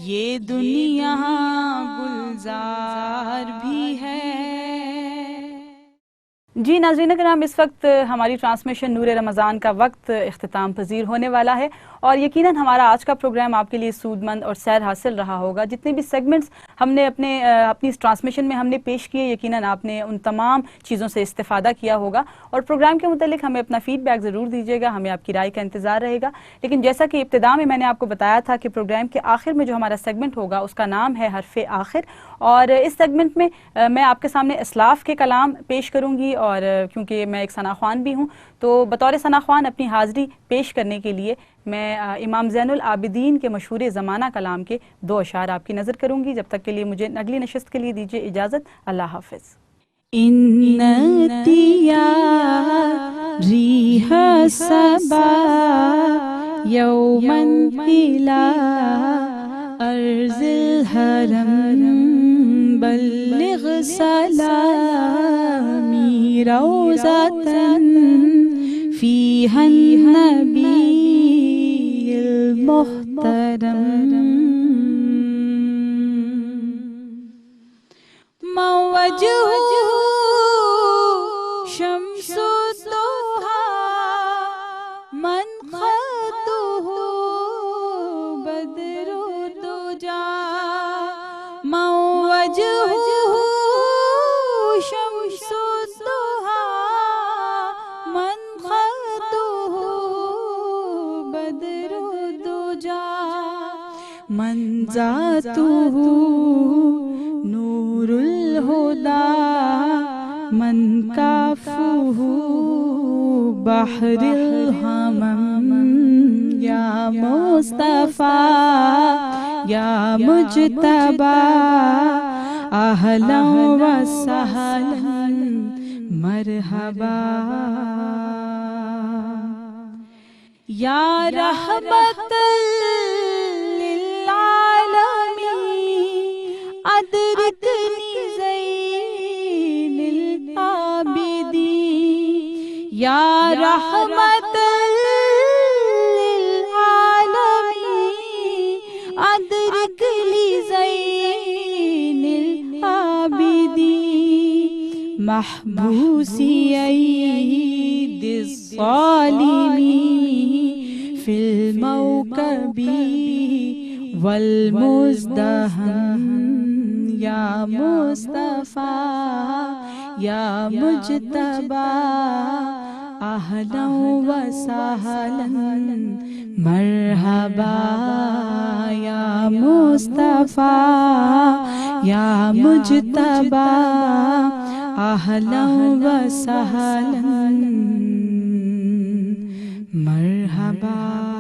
یہ دنیا گلزار بھی ہے۔ جی ناظرین کرام، اس وقت ہماری ٹرانسمیشن نور رمضان کا وقت اختتام پذیر ہونے والا ہے، اور یقیناً ہمارا آج کا پروگرام آپ کے لیے سود مند اور سیر حاصل رہا ہوگا۔ جتنے بھی سیگمنٹس ہم نے اپنی اس ٹرانسمیشن میں ہم نے پیش کیے، یقیناً آپ نے ان تمام چیزوں سے استفادہ کیا ہوگا، اور پروگرام کے متعلق ہمیں اپنا فیڈ بیک ضرور دیجیے گا، ہمیں آپ کی رائے کا انتظار رہے گا۔ لیکن جیسا کہ ابتدا میں نے آپ کو بتایا تھا کہ پروگرام کے آخر میں جو ہمارا سیگمنٹ ہوگا اس کا نام ہے حرف آخر، اور اس سیگمنٹ میں میں آپ کے سامنے اسلاف کے کلام پیش کروں گی، اور کیونکہ میں ایک ثنا خوان بھی ہوں تو بطور ثنا خوان اپنی حاضری پیش کرنے کے لیے میں امام زین العابدین کے مشہور زمانہ کلام کے 2 اشعار آپ کی نظر کروں گی۔ جب تک کے لیے مجھے اگلی نشست کے لیے دیجیے اجازت، اللہ حافظ۔ انتیا ریح صبا یومن الى ارض الحرم بلغ سلامی روضة فيها النبي المحترم من وجهه شمس الضحى من خطه بدر الدجى من وجهه شمس الضحى من خطه بدر الدجى من ذاته نور الهدى من كافه بحر الهمم يا مصطفى يا مجتبى أهلا وسهلا مرحبا يا رحمة للعالمين أدركني زين العابدين يا رحمة للعالمين أدرك لي زين العابدين محبوسي أيدي الظالمين في الموكب والمزدحم يا مصطفى يا مجتبى أهلا وسهلا مرحبا يا مصطفى يا مجتبى أهلا وسهلا مرحبا۔